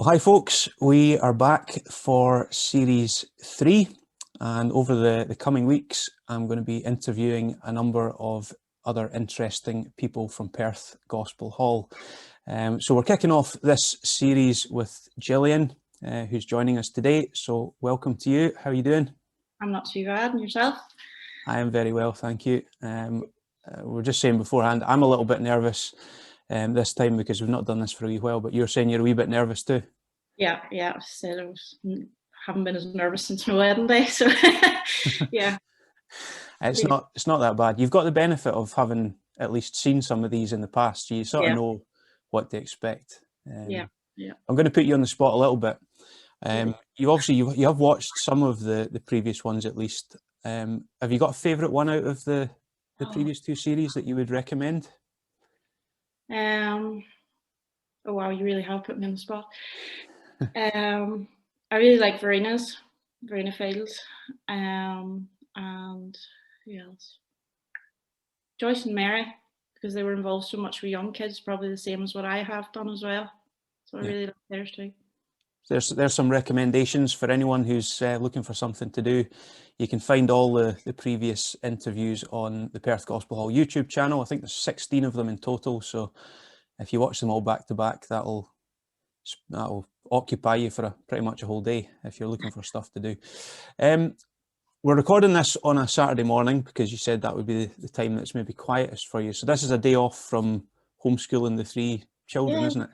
Well, hi folks, we are back for series 3, and over the coming weeks I'm going to be interviewing a number of other interesting people from Perth Gospel Hall. So we're kicking off this series with Gillian, who's joining us today. So welcome to you. How are you doing? I'm not too bad. And yourself? I am very well, thank you. We're just saying beforehand, I'm a little bit nervous this time because we've not done this for a wee while, but you're saying you're a wee bit nervous too? Yeah. I said haven't been as nervous since my wedding day, so yeah. It's not that bad. You've got the benefit of having at least seen some of these in the past, so you sort of know what to expect. Yeah. I'm going to put you on the spot a little bit. You have watched some of the previous ones at least. Have you got a favourite one out of the previous 2 series that you would recommend? Oh wow, you really have put me on the spot. I really like Verena Fields, and who else? Joyce and Mary, because they were involved so much with young kids, probably the same as what I have done as well. So I really like theirs too. There's some recommendations for anyone who's looking for something to do. You can find all the previous interviews on the Perth Gospel Hall YouTube channel. I think there's 16 of them in total. So if you watch them all back to back, that'll occupy you for pretty much a whole day if you're looking for stuff to do. We're recording this on a Saturday morning because you said that would be the time that's maybe quietest for you. So this is a day off from homeschooling the 3 children, isn't it?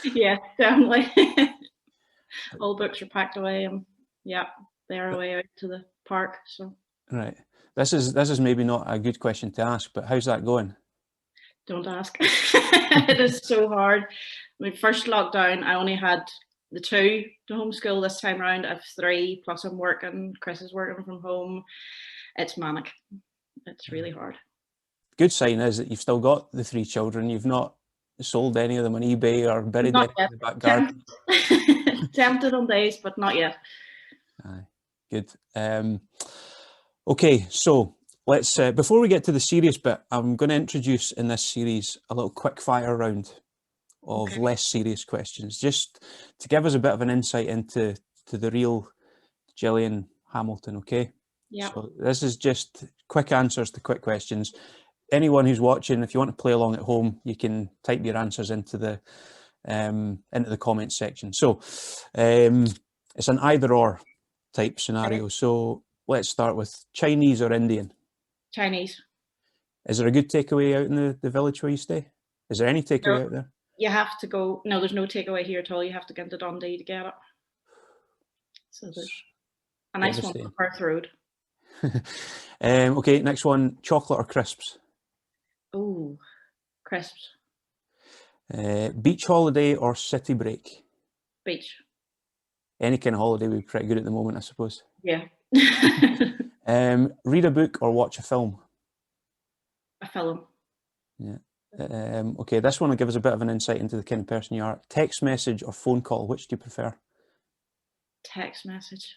Yeah, definitely. All books are packed away, and they're away out to the park. So right, this is maybe not a good question to ask, but how's that going? Don't ask. It is so hard. I mean, first lockdown, I only had the 2 to homeschool. This time around, I have 3, plus I'm working. Chris is working from home. It's manic. It's really hard. Good sign is that you've still got the 3 children. You've not sold any of them on eBay or buried them in the back garden. Tempted on days, but not yet. Aye, good. Okay, so let's before we get to the serious bit, I'm going to introduce in this series a little quick fire round of less serious questions, just to give us a bit of an insight into the real Gillian Hamilton. Okay. Yeah. So this is just quick answers to quick questions. Anyone who's watching, if you want to play along at home, you can type your answers into the comments section. So it's an either or type scenario. So let's start with Chinese or Indian. Chinese. Is there a good takeaway out in the village where you stay? Is there any takeaway out there? You have to go. No, there's no takeaway here at all. You have to get into Dundee to get it. So there's a nice one on Perth Road. Okay, next one, chocolate or crisps? Oh, crisps. Beach holiday or city break? Beach. Any kind of holiday would be pretty good at the moment, I suppose. Yeah. Read a book or watch a film? A film. Yeah. Okay, this one will give us a bit of an insight into the kind of person you are. Text message or phone call, which do you prefer? Text message.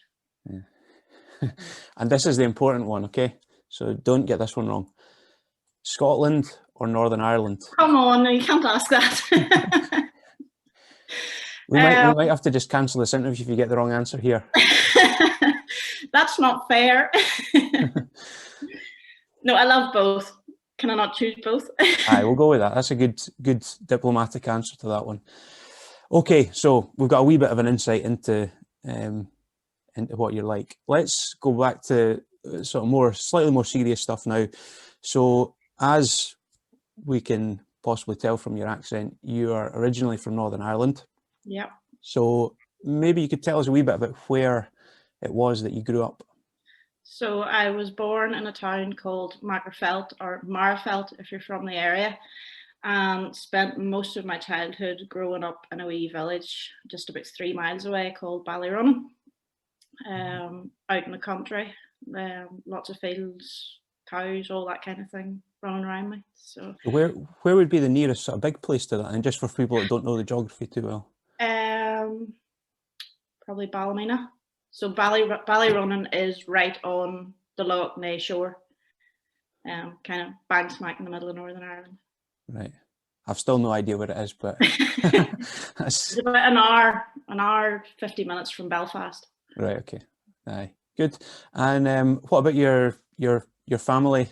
Yeah. And this is the important one, okay? So don't get this one wrong. Scotland or Northern Ireland? Come on, no, you can't ask that. We might have to just cancel this interview if you get the wrong answer here. That's not fair. No, I love both. Can I not choose both? Aye, we'll go with that. That's a good diplomatic answer to that one. Okay, so we've got a wee bit of an insight into what you're like. Let's go back to sort of slightly more serious stuff now. So as we can possibly tell from your accent, you are originally from Northern Ireland. Yeah. So maybe you could tell us a wee bit about where it was that you grew up. So I was born in a town called Magherafelt, or Marafelt if you're from the area, and spent most of my childhood growing up in a wee village just about 3 miles away called Ballyrunning, out in the country. Lots of fields, cows, all that kind of thing running around me. So where would be the nearest sort of big place to that? And just for people that don't know the geography too well. Probably Ballymena. So Ballyrunning is right on the Lough Neagh shore, kind of bang smack in the middle of Northern Ireland. Right. I've still no idea where it is, but It's about an hour, 50 minutes from Belfast. Right. Okay. Aye. Good. And what about your family?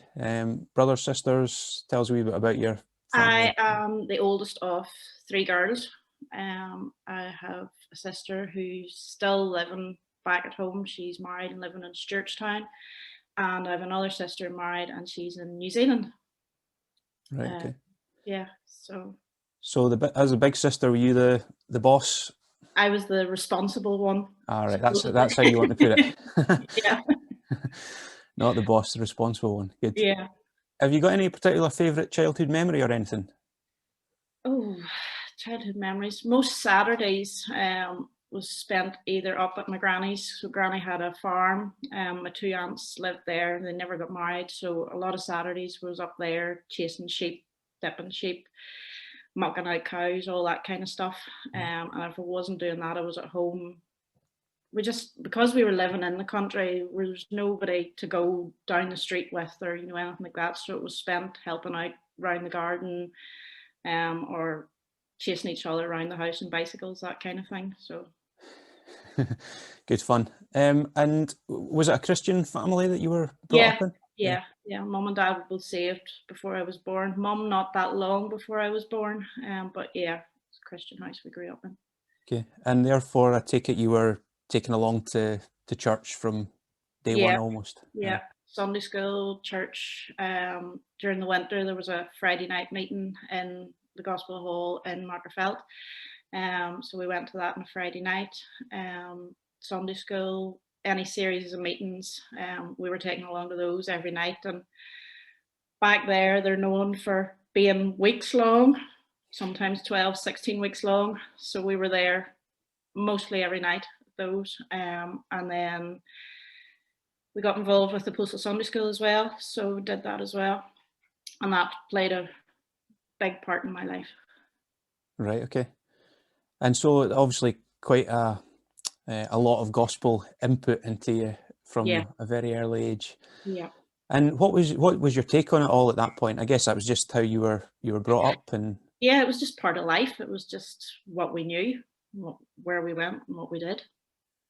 Brothers, sisters? Tell us a wee bit about your family. I am the oldest of 3 girls. I have a sister who's still living back at home. She's married and living in Stewartstown. And I have another sister married, and she's in New Zealand. Right. Okay. Yeah. So as a big sister, were you the boss? I was the responsible one. All right. That's how you want to put it. Yeah. Not the boss, the responsible one. Good. Yeah. Have you got any particular favourite childhood memory or anything? Oh, childhood memories. Most Saturdays was spent either up at my granny's. So granny had a farm. My 2 aunts lived there. They never got married. So a lot of Saturdays was up there chasing sheep, dipping sheep, mucking out cows, all that kind of stuff. And if I wasn't doing that, I was at home. Because we were living in the country, there was nobody to go down the street with or, anything like that. So it was spent helping out around the garden, or chasing each other around the house on bicycles, that kind of thing. So good fun. And was it a Christian family that you were brought up in? Yeah. Mum and dad were both saved before I was born. Mum not that long before I was born. But yeah, it's a Christian house we grew up in. Okay. And therefore I take it you were taken along to church from day one almost. Yeah. Sunday school, church. During the winter there was a Friday night meeting in the Gospel Hall in Markerfelt. So we went to that on a Friday night. Sunday school, any series of meetings, we were taken along to those every night. And back there, they're known for being weeks long, sometimes 12, 16 weeks long. So we were there mostly every night, those. And then we got involved with the Postal Sunday School as well. So did that as well. And that played a big part in my life. Right, okay. And so obviously quite a lot of gospel input into you from a very early age. Yeah. And what was your take on it all at that point? I guess that was just how you were brought up. And yeah, it was just part of life. It was just what we knew, where we went and what we did.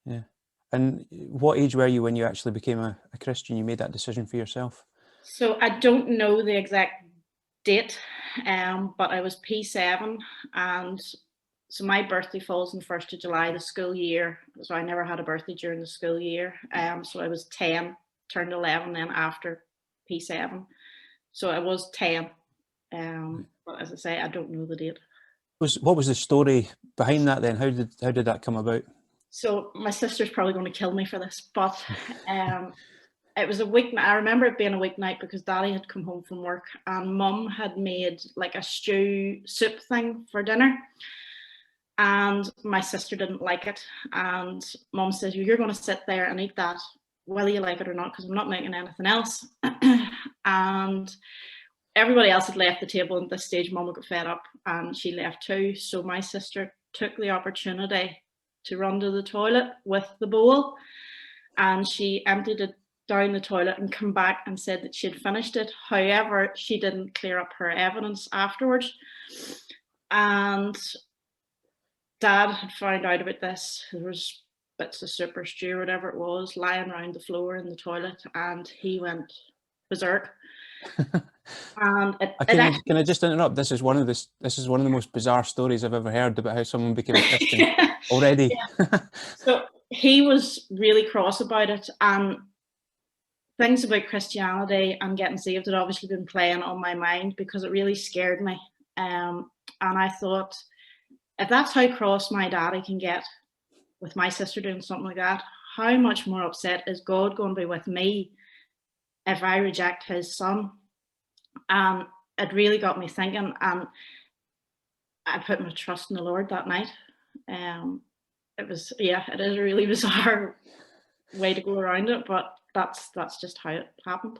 Yeah. And what age were you when you actually became a Christian? You made that decision for yourself? So I don't know the exact date, but I was P7, and so my birthday falls on the 1st of July, the school year. So I never had a birthday during the school year. So I was 10, turned 11 then after P7. So I was 10. But as I say, I don't know the date. What was the story behind that then? How did that come about? So my sister's probably going to kill me for this, but it was a weeknight. I remember it being a weeknight because Daddy had come home from work and Mum had made like a stew soup thing for dinner. And my sister didn't like it. And Mum says, you're going to sit there and eat that, whether you like it or not, because I'm not making anything else. And everybody else had left the table. And at this stage, Mum got fed up and she left too. So my sister took the opportunity to run to the toilet with the bowl. And she emptied it down the toilet and come back and said that she had finished it. However, she didn't clear up her evidence afterwards. And Dad had found out about this. There was bits of soup or stew or whatever it was lying around the floor in the toilet, and he went berserk. And can I just interrupt? This is one of the most bizarre stories I've ever heard about how someone became a Christian already. So he was really cross about it, and things about Christianity and getting saved had obviously been playing on my mind because it really scared me. And I thought, if that's how cross my daddy can get with my sister doing something like that, how much more upset is God going to be with me if I reject his son? And it really got me thinking, and I put my trust in the Lord that night. It is a really bizarre way to go around it, but that's just how it happened.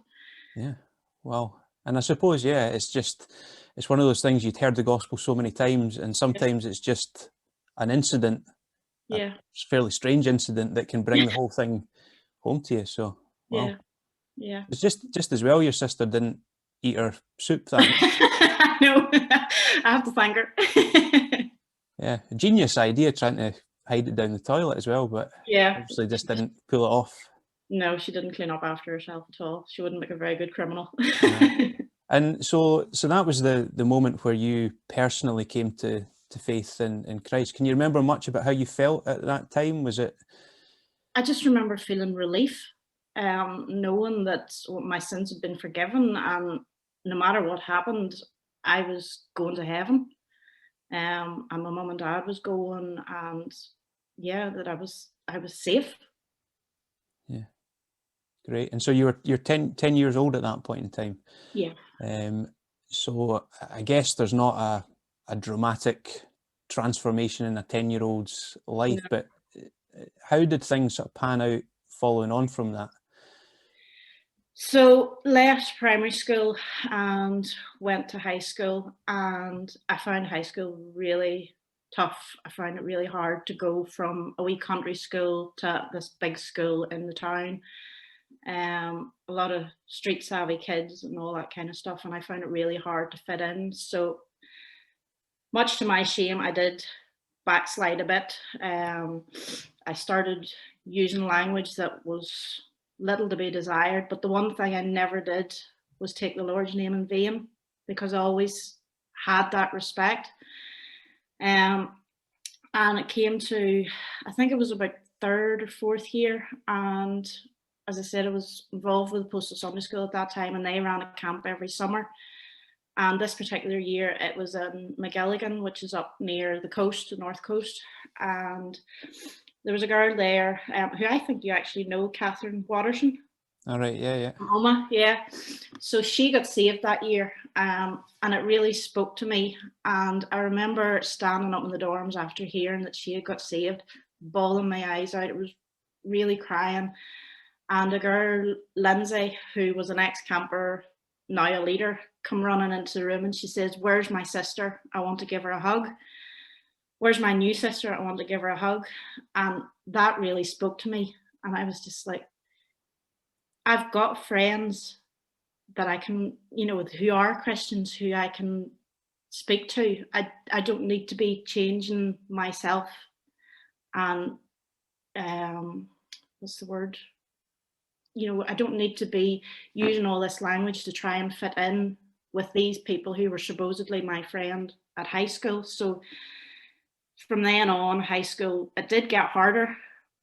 Yeah, wow. And I suppose, it's one of those things, you'd heard the gospel so many times, and sometimes it's just an incident, a fairly strange incident that can bring the whole thing home to you. So, wow. Yeah. It's just as well your sister didn't eat her soup that night. No, I have to thank her. Yeah, a genius idea trying to hide it down the toilet as well, but Yeah. obviously just didn't pull it off. No, she didn't clean up after herself at all. She wouldn't make a very good criminal. And so that was the moment where you personally came to faith in Christ. Can you remember much about how you felt at that time? Was it? I just remember feeling relief, knowing that my sins had been forgiven, and no matter what happened, I was going to heaven. And my mum and dad was going, and yeah, that I was safe. Yeah, great. And so you're 10 years old at that point in time. Yeah. So I guess there's not a dramatic transformation in a 10-year-old's life, No. but how did things sort of pan out following on from that? So left primary school and went to high school, and I found high school really tough. I found it really hard to go from a wee country school to this big school in the town. A lot of street savvy kids and all that kind of stuff, and I found it really hard to fit in. So much to my shame, I did backslide a bit. I started using language that was little to be desired, but the one thing I never did was take the Lord's name in vain, because I always had that respect. And it came to, I think it was about third or fourth year, and as I said, I was involved with the Postal Sunday School at that time, and they ran a camp every summer. And this particular year, it was in McGilligan, which is up near the coast, the north coast. And there was a girl there who I think you actually know, Catherine Watterson. All right, yeah. Oma, yeah. So she got saved that year, and it really spoke to me. And I remember standing up in the dorms after hearing that she had got saved, bawling my eyes out. It was really crying. And a girl, Lindsay, who was an ex-camper, now a leader, come running into the room, and she says, "Where's my sister? I want to give her a hug. Where's my new sister? I want to give her a hug." And that really spoke to me. And I was just like, I've got friends that I can, who are Christians, who I can speak to. I don't need to be changing myself and what's the word? I don't need to be using all this language to try and fit in with these people who were supposedly my friend at high school. So from then on, high school, it did get harder,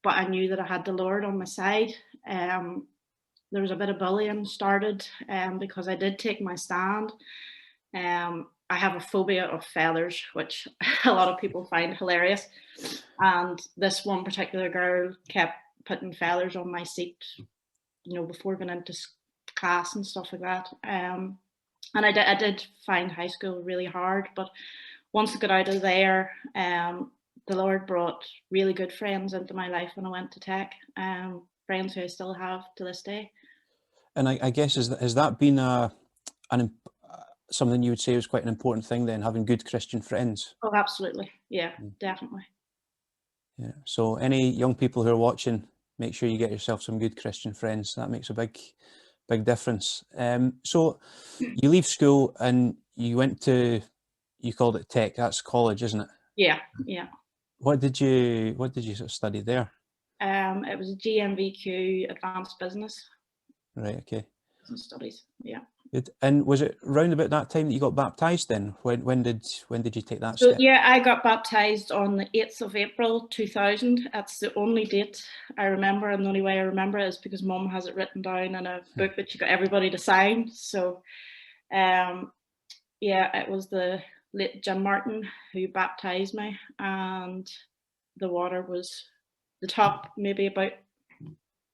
but I knew that I had the Lord on my side. There was a bit of bullying started because I did take my stand. I have a phobia of feathers, which a lot of people find hilarious. And this one particular girl kept putting feathers on my seat, before going into class and stuff like that. And I did find high school really hard, but once I got out of there, the Lord brought really good friends into my life when I went to tech, friends who I still have to this day. And I guess has that been something you would say was quite an important thing then, having good Christian friends? Oh, absolutely. Yeah, definitely. Yeah. So any young people who are watching, make sure you get yourself some good Christian friends. That makes a big difference. So you leave school and you went to, you called it tech, that's college, isn't it? Yeah. What did you sort of study there? It was a GMVQ advanced business. Right, okay. Business studies, yeah. Good. And was it round about that time that you got baptised then? When did you take that So step? yeah, I got baptised on the 8th of April 2000. That's the only date I remember, and the only way I remember it is because Mum has it written down in a book that she got everybody to sign. So yeah, it was the late Jim Martin who baptised me, and the water was, the top maybe about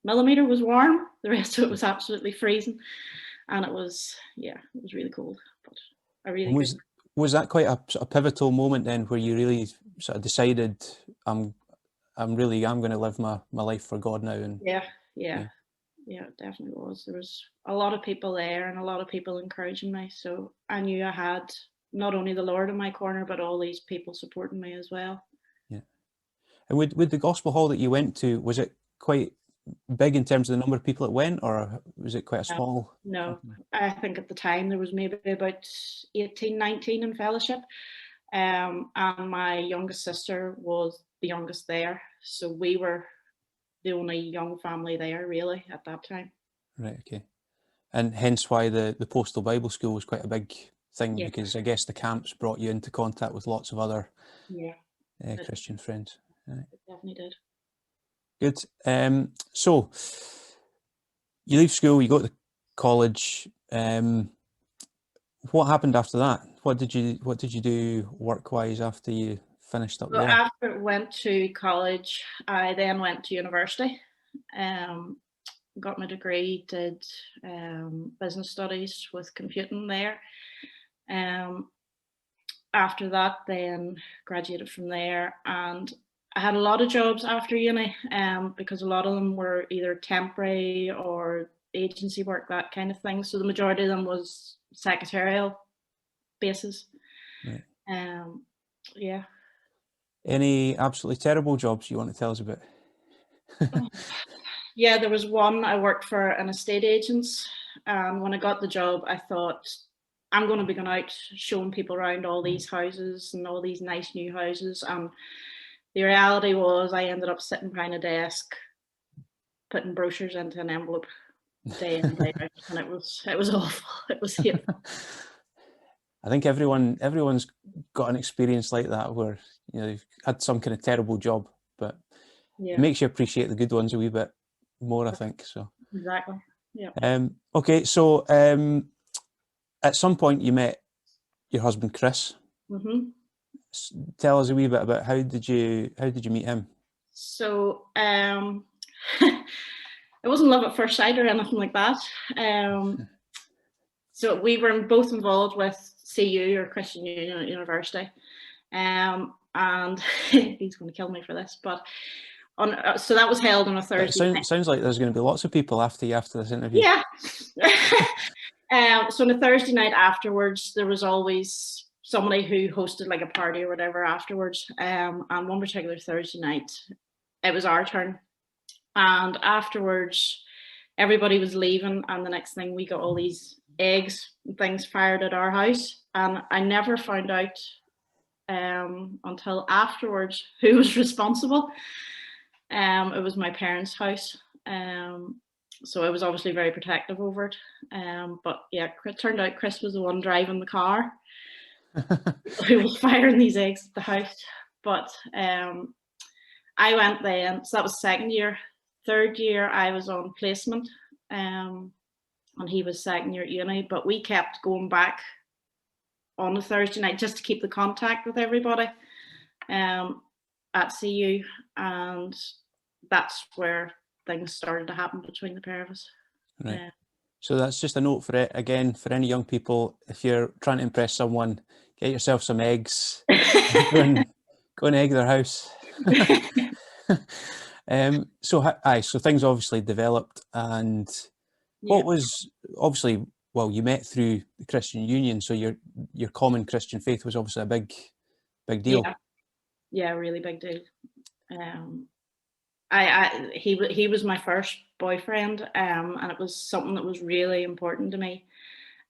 millimetre was warm, the rest of it was absolutely freezing, and it was really cold, but I really was that quite a sort of pivotal moment then, where you really sort of decided I'm going to live my life for God now? And yeah, it definitely was. There was a lot of people there and a lot of people encouraging me, so I knew I had not only the Lord in my corner, but all these people supporting me as well. Yeah. And with the gospel hall that you went to, was it quite big in terms of the number of people that went, or was it quite a small? No, I think at the time there was maybe about 18, 19 in fellowship. And my youngest sister was the youngest there. So we were the only young family there really at that time. Right, okay. And hence why the Postal Bible School was quite a big thing, Yeah. because I guess the camps brought you into contact with lots of other Christian friends. Right. It definitely did. Good. So you leave school, you go to college. What happened after that? What did you do work-wise after you finished up So there? after I went to college, I then went to university. Got my degree, did business studies with computing there. After that, then graduated from there, and I had a lot of jobs after uni, because a lot of them were either temporary or agency work, that kind of thing. So the majority of them was secretarial basis. Right. Yeah. Any absolutely terrible jobs you want to tell us about? Yeah, there was one. I worked for an estate agent's. When I got the job, I thought, I'm going to be going out showing people around all these houses and all these nice new houses. And the reality was I ended up sitting behind a desk, putting brochures into an envelope day in, day out. And it was awful. It was hateful. I think everyone's got an experience like that where, you know, you've had some kind of terrible job, but it makes you appreciate the good ones a wee bit more, I think. So exactly. Yeah. Okay, so at some point you met your husband Chris. Mm-hmm. Tell us a wee bit about how did you meet him? So it wasn't love at first sight or anything like that. So we were both involved with CU, or Christian Union at university, and he's going to kill me for this, but so that was held on a Thursday. Sounds like there's going to be lots of people after this interview. Yeah. So on a Thursday night afterwards, there was always somebody who hosted like a party or whatever afterwards. And one particular Thursday night, it was our turn. And afterwards, everybody was leaving, and the next thing we got all these eggs and things fired at our house. And I never found out until afterwards who was responsible. It was my parents' house. So I was obviously very protective over it. But yeah, it turned out Chris was the one driving the car who was firing these eggs at the house. But I went then, so that was second year. Third year, I was on placement, and he was second year at uni. But we kept going back on a Thursday night just to keep the contact with everybody at CU, and that's where things started to happen between the pair of us. Right. So that's just a note for it again for any young people. If you're trying to impress someone, get yourself some eggs. go and egg their house. So things obviously developed, and what was obviously, well, you met through the Christian Union, so your common Christian faith was obviously a big deal. Yeah, really big deal. He was my first boyfriend, and it was something that was really important to me.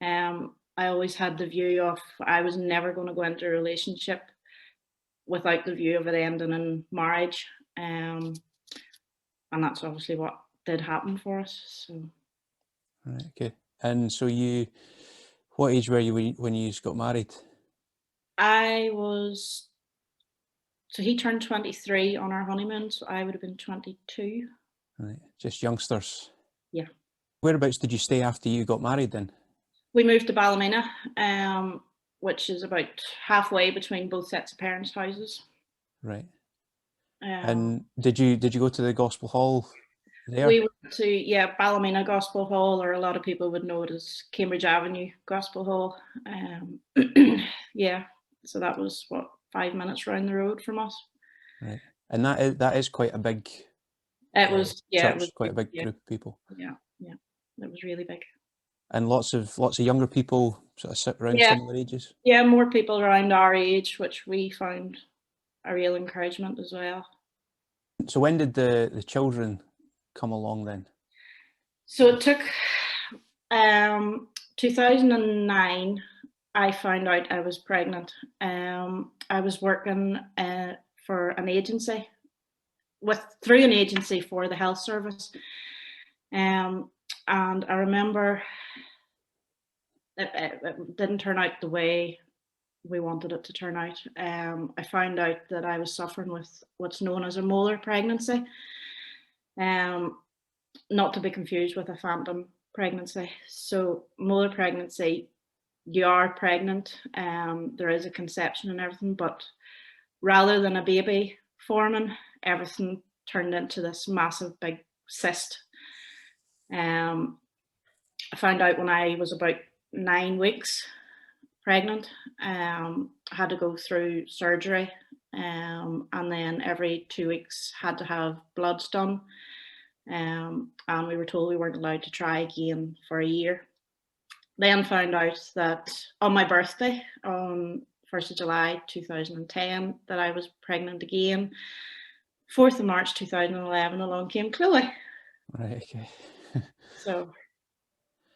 I always had the view of I was never going to go into a relationship without the view of it ending in marriage, and that's obviously what did happen for us. So. Right. Okay. And so what age were you when you got married? So he turned 23 on our honeymoon, so I would have been 22. Right, just youngsters. Yeah. Whereabouts did you stay after you got married then? We moved to Ballymena, which is about halfway between both sets of parents' houses. Right. And did you go to the Gospel Hall there? We went to Ballymena Gospel Hall, or a lot of people would know it as Cambridge Avenue Gospel Hall. Yeah, so that was 5 minutes round the road from us. Right, and that is quite a big. It was quite a big group of people. Yeah, it was really big. And lots of younger people sort of sit around similar ages. Yeah, more people around our age, which we found a real encouragement as well. So when did the children come along then? So it took 2009. I found out I was pregnant. I was working for an agency, through an agency for the health service, and I remember it didn't turn out the way we wanted it to turn out. I found out that I was suffering with what's known as a molar pregnancy, not to be confused with a phantom pregnancy. So molar pregnancy, you are pregnant, there is a conception and everything, but rather than a baby forming, everything turned into this massive big cyst. I found out when I was about 9 weeks pregnant. I had to go through surgery, and then every 2 weeks had to have bloods done. And we were told we weren't allowed to try again for a year. Then found out that on my birthday, on 1st of July 2010, that I was pregnant again. 4th of March 2011, along came Chloe. Right, okay. So,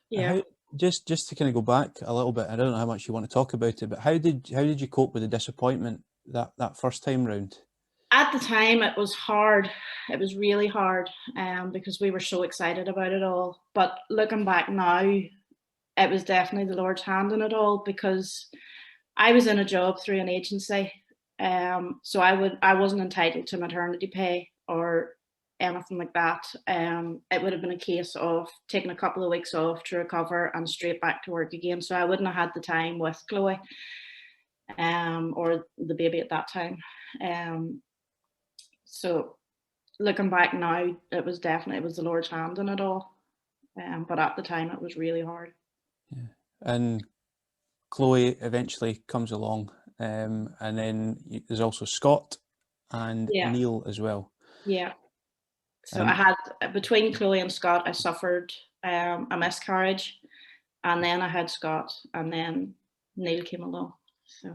yeah. Just to kind of go back a little bit, I don't know how much you want to talk about it, but how did you cope with the disappointment that first time round? At the time, it was hard. It was really hard, because we were so excited about it all. But looking back now, it was definitely the Lord's hand in it all, because I was in a job through an agency, so I wasn't entitled to maternity pay or anything like that. It would have been a case of taking a couple of weeks off to recover and straight back to work again. So I wouldn't have had the time with Chloe, or the baby at that time. So looking back now, it was the Lord's hand in it all. But at the time, it was really hard. Yeah. And Chloe eventually comes along, and then there's also Scott and Neil as well. Yeah. So I had, between Chloe and Scott, I suffered a miscarriage, and then I had Scott, and then Neil came along. So.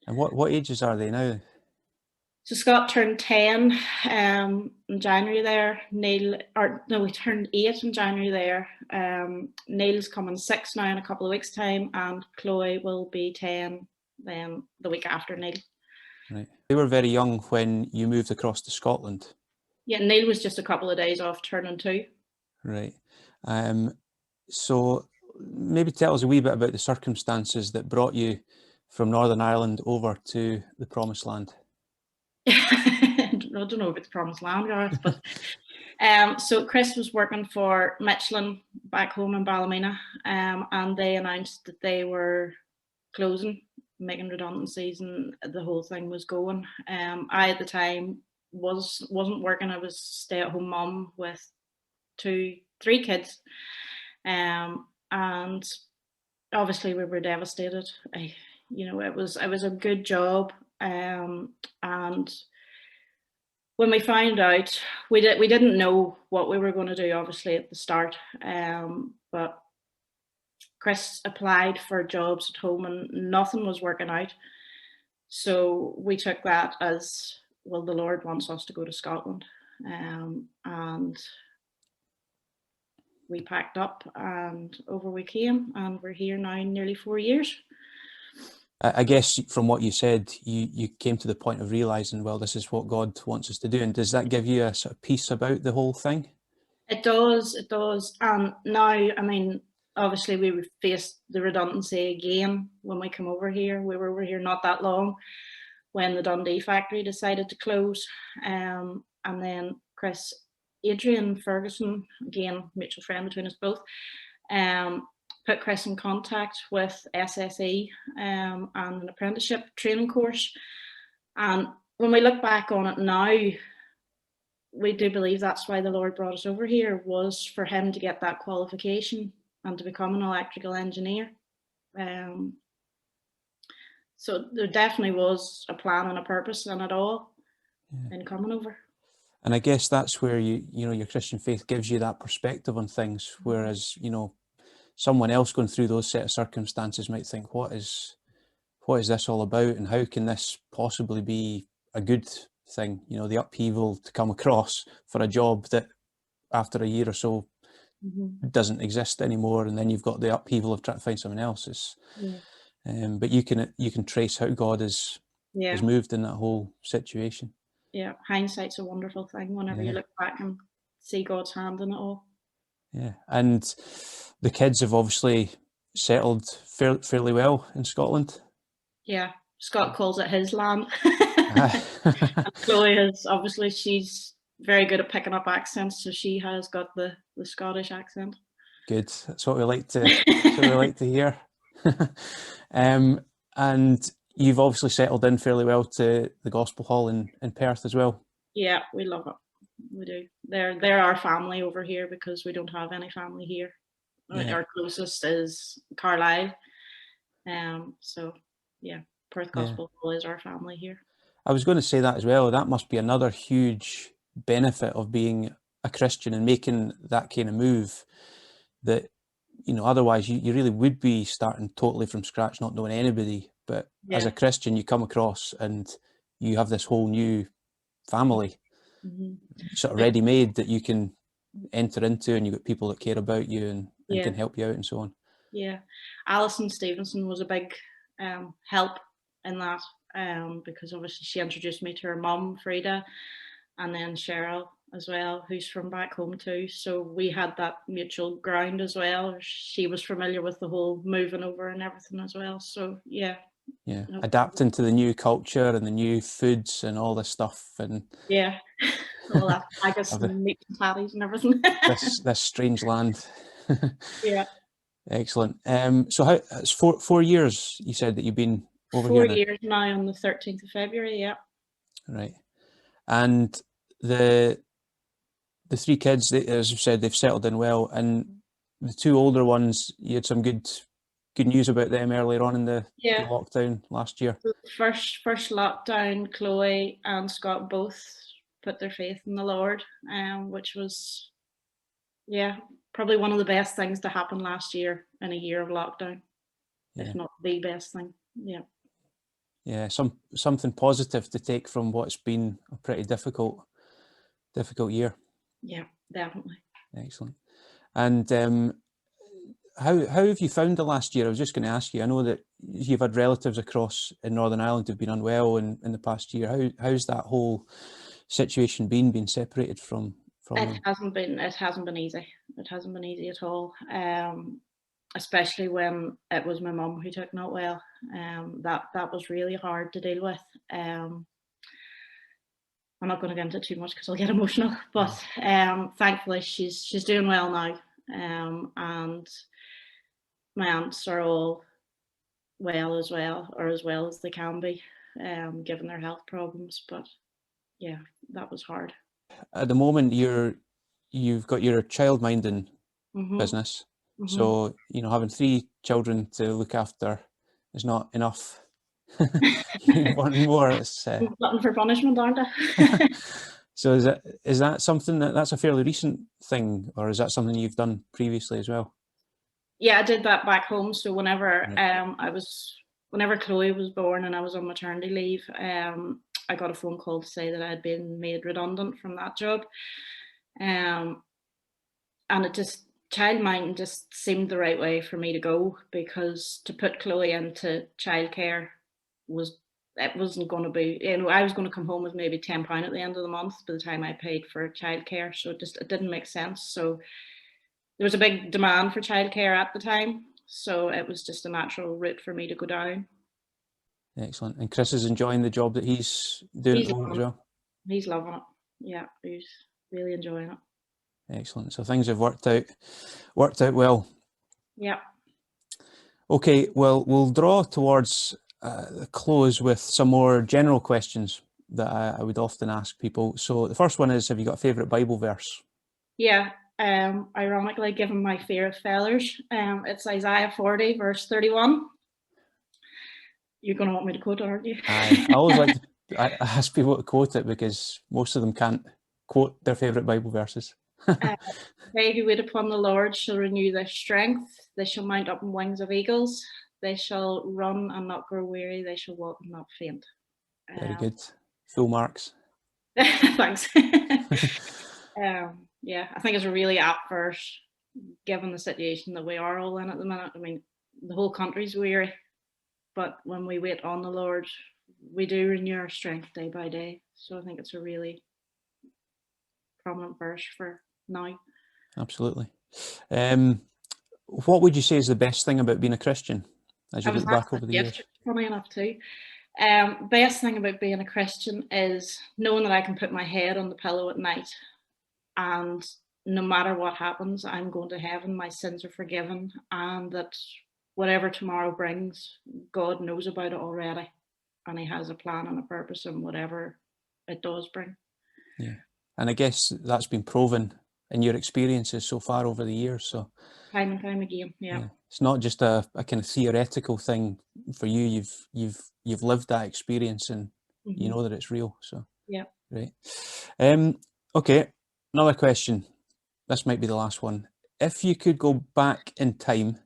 And what ages are they now? So Scott turned 10 in January there. He turned 8 in January there. Neil's coming 6 now in a couple of weeks' time, and Chloe will be 10 then the week after Neil. Right. They were very young when you moved across to Scotland. Yeah, Neil was just a couple of days off turning 2. Right. So maybe tell us a wee bit about the circumstances that brought you from Northern Ireland over to the Promised Land. I don't know about the Promised Land, Gareth, but so Chris was working for Michelin back home in Ballymena, and they announced that they were closing, making redundancies, and the whole thing was going. I at the time wasn't working. I was stay-at-home mum with 3 kids, and obviously we were devastated. It was a good job. And when we found out, we didn't know what we were going to do, obviously, at the start. But Chris applied for jobs at home and nothing was working out. So we took that as, well, the Lord wants us to go to Scotland. And we packed up and over we came, and we're here now nearly 4 years. I guess from what you said, you came to the point of realising, well, this is what God wants us to do. And does that give you a sort of peace about the whole thing? It does. And now, I mean, obviously we would face the redundancy again when we come over here. We were over here not that long when the Dundee factory decided to close. And then Adrian Ferguson, again, mutual friend between us both, put Chris in contact with SSE and an apprenticeship training course. And when we look back on it now, we do believe that's why the Lord brought us over here, was for him to get that qualification and to become an electrical engineer. So there definitely was a plan and a purpose in it all in coming over. And I guess that's where your Christian faith gives you that perspective on things, whereas, someone else going through those set of circumstances might think, what is this all about, and how can this possibly be a good thing? The upheaval to come across for a job that after a year or so doesn't exist anymore, and then you've got the upheaval of trying to find someone else. But you can trace how God has moved in that whole situation. Yeah, hindsight's a wonderful thing whenever you look back and see God's hand in it all. Yeah, and the kids have obviously settled fairly well in Scotland. Yeah, Scott calls it his land. And Chloe has, obviously, she's very good at picking up accents, so she has got the Scottish accent. Good. That's what we like to hear. And you've obviously settled in fairly well to the Gospel Hall in Perth as well. Yeah, we love it. We do. They're our family over here because we don't have any family here. Yeah. Our closest is Carlisle. So yeah, Perth Gospel Hall is our family here. I was going to say that as well. That must be another huge benefit of being a Christian and making that kind of move, that, you know, otherwise you really would be starting totally from scratch, not knowing anybody. But as a Christian, you come across and you have this whole new family sort of ready-made that you can enter into, and you've got people that care about you and can help you out and so on. Yeah, Alison Stevenson was a big help in that, because obviously she introduced me to her mum, Frida, and then Cheryl as well, who's from back home too. So we had that mutual ground as well. She was familiar with the whole moving over and everything as well. So yeah. Yeah, adapting to the new culture and the new foods and all this stuff, and all that haggis and meat and patties and everything. this strange land. Yeah. Excellent. So how it's 4 years you said that you've been over 4 here years now on the 13th of February, yeah. Right. And the 3 kids, as you said, they've settled in well, and the 2 older ones, you had some good news about them earlier on in the lockdown last year. The first lockdown, Chloe and Scott both put their faith in the Lord, which was probably one of the best things to happen last year in a year of lockdown, if not the best thing. Yeah, something positive to take from what's been a pretty difficult year. Yeah, definitely. Excellent. And how have you found the last year? I was just going to ask you, I know that you've had relatives across in Northern Ireland who've been unwell in the past year. How's that whole situation been, being separated from it them? hasn't been easy. It hasn't been easy at all. Especially when it was my mum who took not well. That was really hard to deal with. I'm not going to get into it too much because I'll get emotional, but thankfully she's doing well now, and my aunts are all well as well as they can be, given their health problems. But yeah, that was hard. At the moment, you've got your childminding business, so you know, having 3 children to look after is not enough. You want more. It's glutton for punishment, aren't I? So is that something that's a fairly recent thing, or is that something you've done previously as well? Yeah, I did that back home. So whenever whenever Chloe was born and I was on maternity leave, I got a phone call to say that I had been made redundant from that job, and it just, childminding just seemed the right way for me to go, because to put Chloe into childcare wasn't going to be, you know, I was going to come home with maybe £10 at the end of the month by the time I paid for childcare, so it didn't make sense. So there was a big demand for childcare at the time, so it was just a natural route for me to go down. Excellent. And Chris is enjoying the job that he's doing at the moment as well? He's loving it. Yeah, he's really enjoying it. Excellent. So things have worked out well. Yeah. Okay, well, we'll draw towards the close with some more general questions that I would often ask people. So the first one is, have you got a favourite Bible verse? Yeah, ironically, given my fear of failures, it's Isaiah 40, verse 31. You're going to want me to quote it, aren't you? I always like to ask people to quote it, because most of them can't quote their favourite Bible verses. They who wait upon the Lord shall renew their strength. They shall mount up on wings of eagles. They shall run and not grow weary. They shall walk and not faint. Very good. Full marks. Thanks. Yeah, I think it's really apt verse, given the situation that we are all in at the minute. I mean, the whole country's weary, but when we wait on the Lord, we do renew our strength day by day. So I think it's a really prominent verse for now. Absolutely. What would you say is the best thing about being a Christian as you I was look asked back that over the years? yesterday, funny enough too. Best thing about being a Christian is knowing that I can put my head on the pillow at night, and no matter what happens, I'm going to heaven. My sins are forgiven, and that whatever tomorrow brings, God knows about it already, and He has a plan and a purpose in whatever it does bring. Yeah, and I guess that's been proven in your experiences so far over the years. So Time and time again, yeah. it's not just a kind of theoretical thing for you. You've lived that experience, and you know that it's real. So yeah. Right. Okay, another question. This might be the last one. If you could go back in time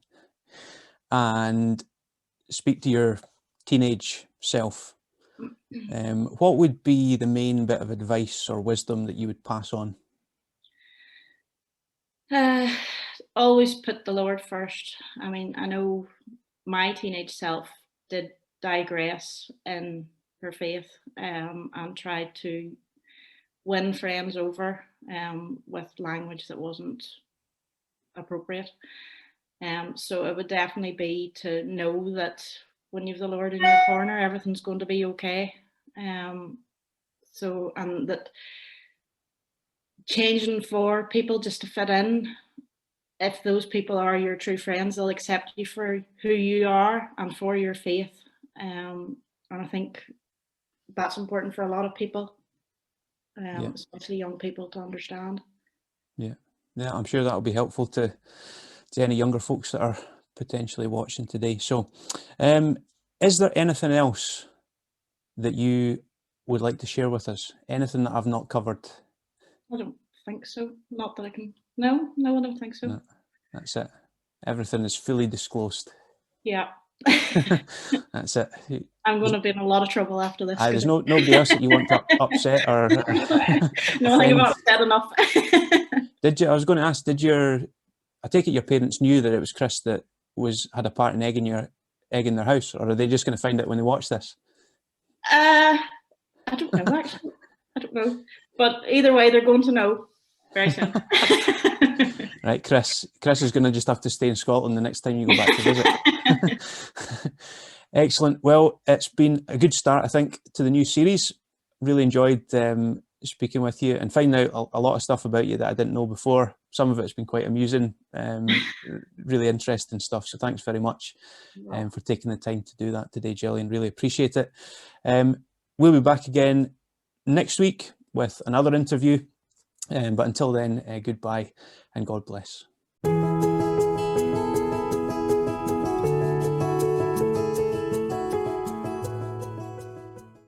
and speak to your teenage self, what would be the main bit of advice or wisdom that you would pass on? Always put the Lord first. I mean, I know my teenage self did digress in her faith, and tried to win friends over with language that wasn't appropriate. So it would definitely be to know that when you've the Lord in your corner, everything's going to be okay. And that changing for people just to fit in, if those people are your true friends, they'll accept you for who you are and for your faith. And I think that's important for a lot of people, especially young people, to understand. Yeah, I'm sure that'll be helpful to any younger folks that are potentially watching today. So, is there anything else that you would like to share with us? Anything that I've not covered? I don't think so. Not that I can. No, I don't think so. No, that's it. Everything is fully disclosed. Yeah. That's it. I'm going to be in a lot of trouble after this. There's nobody else that you want to upset or No, I think offend. I'm upset enough. Did you? I was going to ask. I take it your parents knew that it was Chris that had a part in egg in their house, or are they just going to find out when they watch this? I don't know, actually. I don't know. But either way, they're going to know very soon. Right, Chris is going to just have to stay in Scotland the next time you go back to visit. Excellent. Well, it's been a good start, I think, to the new series. Really enjoyed speaking with you and finding out a lot of stuff about you that I didn't know before. Some of it's been quite amusing, really interesting stuff. So thanks very much for taking the time to do that today, Gillian. Really appreciate it. We'll be back again next week with another interview. But until then, goodbye and God bless.